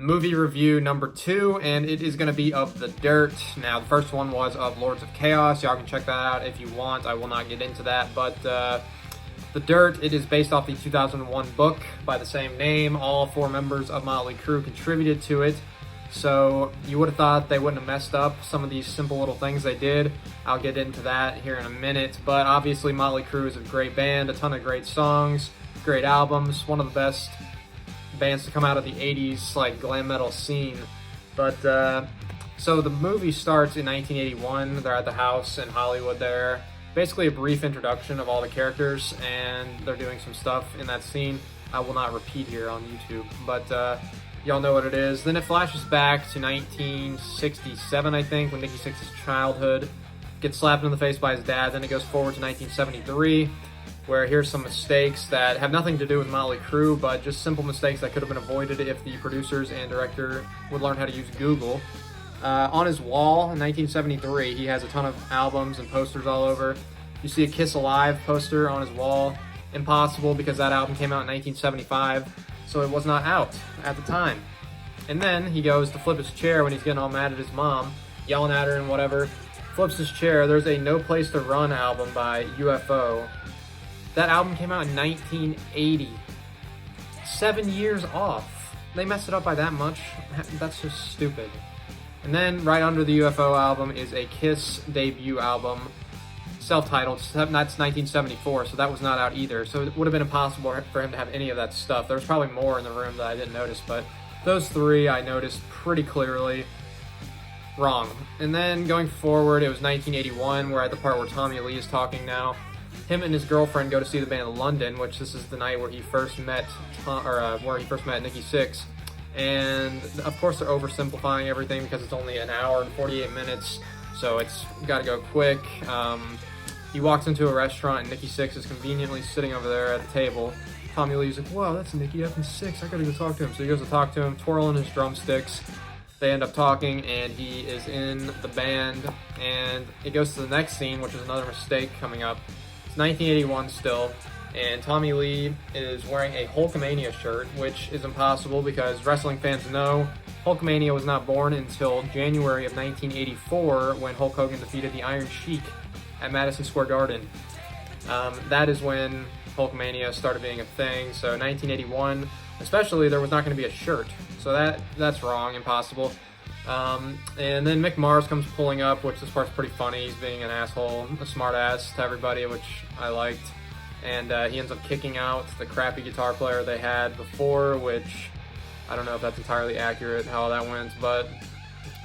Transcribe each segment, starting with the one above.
movie review number 2, and it is going to be of The Dirt. Now, the first one was of Lords of Chaos. Y'all can check that out if you want. I will not get into that, but The Dirt, it is based off the 2001 book by the same name. All 4 members of Mötley Crüe contributed to it. So you would have thought they wouldn't have messed up some of these simple little things they did. I'll get into that here in a minute. But obviously Mötley Crüe is a great band, a ton of great songs, great albums, one of the best bands to come out of the 80s like glam metal scene. But so the movie starts in 1981. They're at the house in Hollywood there. Basically a brief introduction of all the characters, and they're doing some stuff in that scene. I will not repeat here on YouTube, but y'all know what it is. Then it flashes back to 1967, I think, when Nikki Sixx's childhood, gets slapped in the face by his dad. Then it goes forward to 1973, where here's some mistakes that have nothing to do with Mötley Crüe, but just simple mistakes that could have been avoided if the producers and director would learn how to use Google. On his wall in 1973, he has a ton of albums and posters all over. You see a Kiss Alive poster on his wall. Impossible, because that album came out in 1975. So it was not out at the time. And then he goes to flip his chair when he's getting all mad at his mom, yelling at her and whatever. Flips his chair. There's a No Place to Run album by UFO. That album came out in 1980. 7 years off. They messed it up by that much? That's just stupid. And then right under the UFO album is a Kiss debut album, self-titled. That's 1974, so that was not out either. So it would have been impossible for him to have any of that stuff. There was probably more in the room that I didn't notice, but those 3 I noticed pretty clearly. Wrong. And then going forward, it was 1981. We're at the part where Tommy Lee is talking now. Him and his girlfriend go to see the band London, which this is the night where he first met, Nikki Sixx. And of course they're oversimplifying everything because it's only an hour and 48 minutes, so it's got to go quick. He walks into a restaurant and Nikki Sixx is conveniently sitting over there at the table. Tommy Lee's like, wow, that's Nikki effing Sixx, I gotta go talk to him. So he goes to talk to him, twirling his drumsticks. They end up talking, and he is in the band. And it goes to the next scene, which is another mistake coming up. It's 1981 still, and Tommy Lee is wearing a Hulkamania shirt, which is impossible because wrestling fans know Hulkamania was not born until January of 1984 when Hulk Hogan defeated the Iron Sheik at Madison Square Garden. That is when Hulkamania started being a thing. So 1981, especially, there was not going to be a shirt. So that's wrong, impossible. And then Mick Mars comes pulling up, which this part's pretty funny. He's being an asshole, a smart ass to everybody, which I liked. And he ends up kicking out the crappy guitar player they had before, which I don't know if that's entirely accurate how that went, but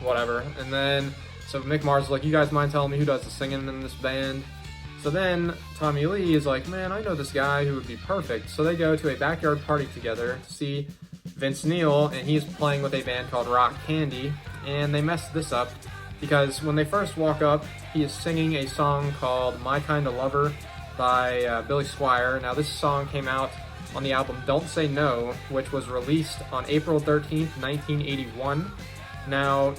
whatever. And then, so Mick Mars is like, you guys mind telling me who does the singing in this band? So then Tommy Lee is like, man, I know this guy who would be perfect. So they go to a backyard party together to see Vince Neil, and he's playing with a band called Rock Candy, and they messed this up because when they first walk up, he is singing a song called My Kinda Lover by Billy Squier. Now this song came out on the album Don't Say No, which was released on April 13th, 1981. Now,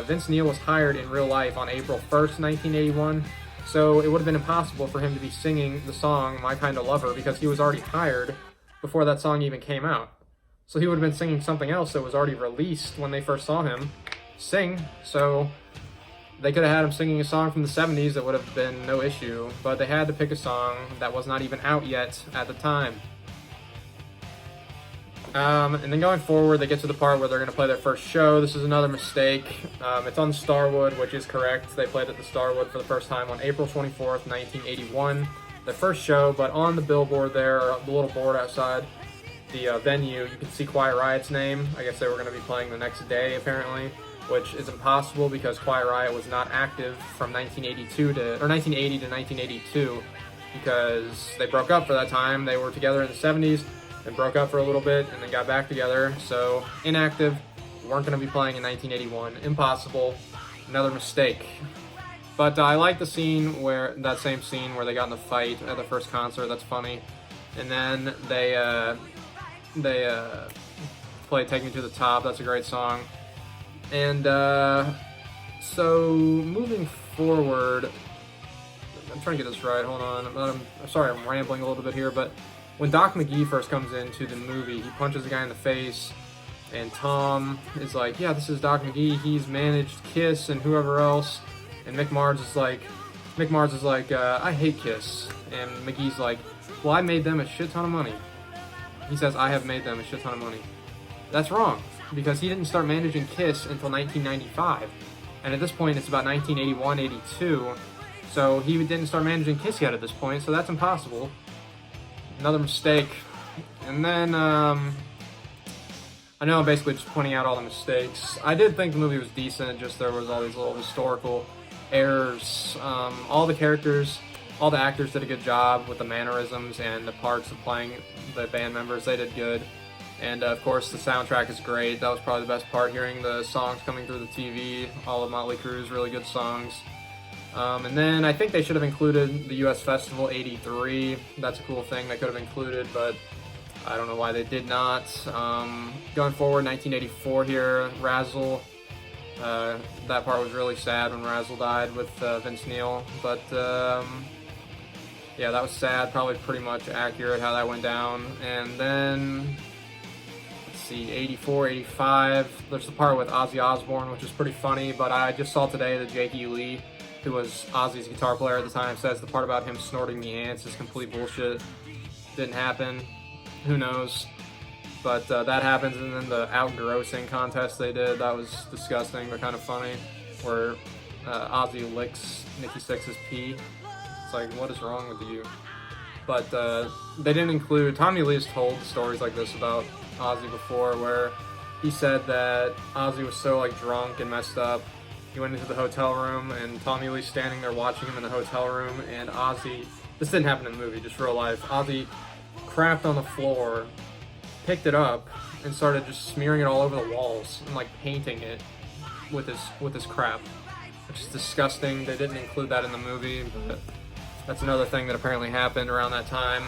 Vince Neil was hired in real life on April 1st, 1981, so it would have been impossible for him to be singing the song My Kinda Lover because he was already hired before that song even came out. So he would have been singing something else that was already released when they first saw him sing, so they could have had him singing a song from the 70s that would have been no issue, but they had to pick a song that was not even out yet at the time. And then going forward, they get to the part where they're going to play their first show. This is another mistake. It's on the Starwood, which is correct. They played at the Starwood for the first time on April 24th, 1981. Their first show, but on the billboard there, or the little board outside the venue, you can see Quiet Riot's name. I guess they were going to be playing the next day, apparently, which is impossible because Quiet Riot was not active from 1980 to 1982 because they broke up for that time. They were together in the 70s and broke up for a little bit and then got back together. So inactive, weren't going to be playing in 1981. Impossible. Another mistake. But I like the scene where, that same scene where they got in the fight at the first concert. That's funny. And then they play Take Me to the Top. That's a great song. And so moving forward, I'm trying to get this right, hold on. I'm sorry, I'm rambling a little bit here, but when Doc McGee first comes into the movie, he punches the guy in the face, And Tom is like, yeah, this is Doc McGee. He's managed Kiss and whoever else. And Mick Mars is like, I hate Kiss. And McGee's like, well, I made them a shit ton of money. He says, I have made them a shit ton of money. That's wrong, because he didn't start managing Kiss until 1995. And at this point, it's about 1981, 82. So he didn't start managing Kiss yet at this point, so that's impossible. Another mistake. And then, I know I'm basically just pointing out all the mistakes. I did think the movie was decent, just there was all these little historical errors. All the characters, all the actors did a good job with the mannerisms and the parts of playing the band members. They did good. And of course the soundtrack is great. That was probably the best part, hearing the songs coming through the TV. All of Mötley Crüe's really good songs. And then I think they should have included the US Festival 83. That's a cool thing they could have included, but I don't know why they did not. Going forward, 1984 here, Razzle. That part was really sad when Razzle died with Vince Neil. But yeah, that was sad. Probably pretty much accurate how that went down. And then, let's see, 84, 85. There's the part with Ozzy Osbourne, which is pretty funny. But I just saw today that Jake E. Lee, who was Ozzy's guitar player at the time, says the part about him snorting the ants is complete bullshit. Didn't happen. Who knows? But that happens. And then the outgrossing contest they did, that was disgusting but kind of funny, where Ozzy licks Nikki Sixx's pee. It's like, what is wrong with you? But they didn't include, Tommy Lee's told stories like this about Ozzy before, where he said that Ozzy was so like drunk and messed up, he went into the hotel room and Tommy Lee's standing there watching him in the hotel room, and Ozzy, this didn't happen in the movie, just real life, Ozzy crapped on the floor, picked it up, and started just smearing it all over the walls and like painting it with his crap, which is disgusting. They didn't include that in the movie, but that's another thing that apparently happened around that time.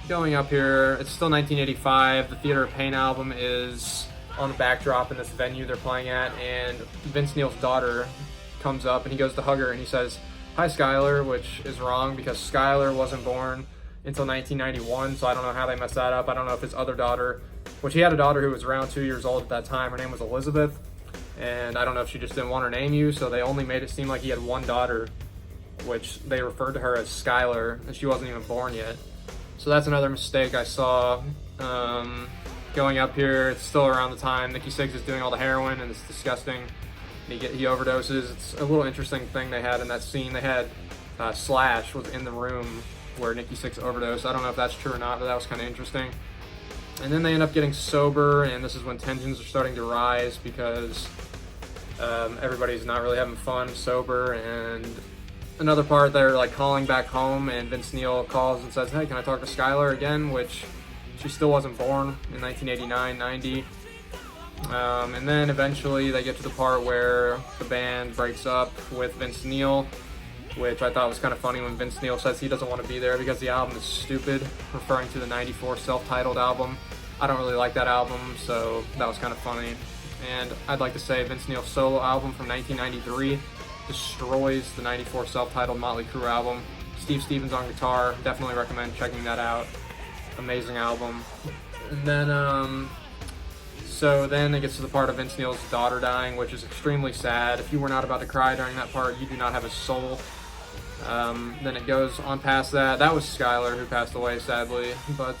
Going up here, it's still 1985. The Theater of Pain album is on the backdrop in this venue they're playing at, and Vince Neil's daughter comes up and he goes to hug her and he says, "Hi, Skylar," which is wrong because Skylar wasn't born until 1991, so I don't know how they messed that up. I don't know if his other daughter, which he had a daughter who was around 2 years old at that time, her name was Elizabeth, and I don't know if she just didn't want her name used, so they only made it seem like he had one daughter, which they referred to her as Skylar, and she wasn't even born yet. So that's another mistake I saw. Going up here, it's still around the time Nikki Sixx is doing all the heroin, and it's disgusting. He overdoses. It's a little interesting thing they had in that scene. They had Slash was in the room where Nikki Sixx overdosed. I don't know if that's true or not, but that was kind of interesting. And then they end up getting sober, and this is when tensions are starting to rise because everybody's not really having fun sober. And another part, they're like calling back home, and Vince Neil calls and says, "Hey, can I talk to Skylar again?" Which she still wasn't born in 1989, 90. And then eventually they get to the part where the band breaks up with Vince Neil, which I thought was kind of funny when Vince Neil says he doesn't want to be there because the album is stupid, referring to the 94 self-titled album. I don't really like that album, so that was kind of funny. And I'd like to say Vince Neil's solo album from 1993 destroys the 94 self-titled Mötley Crüe album. Steve Stevens on guitar, definitely recommend checking that out. Amazing album. And then, so then it gets to the part of Vince Neil's daughter dying, which is extremely sad. If you were not about to cry during that part, you do not have a soul. Then it goes on past that. That was Skylar who passed away, sadly. But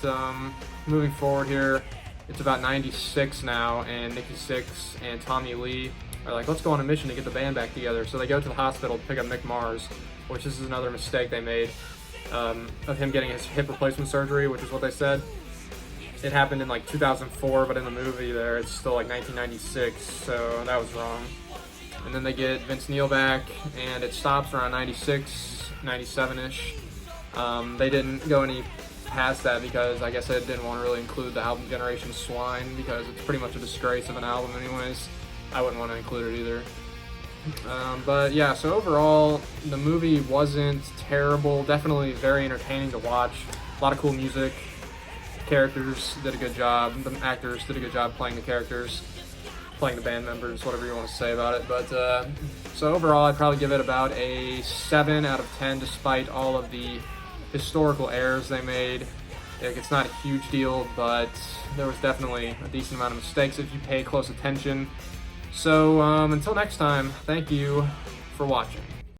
moving forward here, it's about 96 now, and Nikki Sixx and Tommy Lee are like, let's go on a mission to get the band back together. So they go to the hospital to pick up Mick Mars, which this is another mistake they made, of him getting his hip replacement surgery, which is what they said. It happened in like 2004, but in the movie there, it's still like 1996, so that was wrong. And then they get Vince Neil back, and it stops around 96, 97-ish. They didn't go any past that because I guess they didn't want to really include the album Generation Swine because it's pretty much a disgrace of an album anyways. I wouldn't want to include it either. But yeah, so overall, the movie wasn't terrible. Definitely very entertaining to watch. A lot of cool music. Characters did a good job. The actors did a good job playing the characters, playing the band members, whatever you want to say about it. But so overall, I'd probably give it about a 7 out of 10, despite all of the historical errors they made. Like, it's not a huge deal, but there was definitely a decent amount of mistakes if you pay close attention. So until next time, thank you for watching.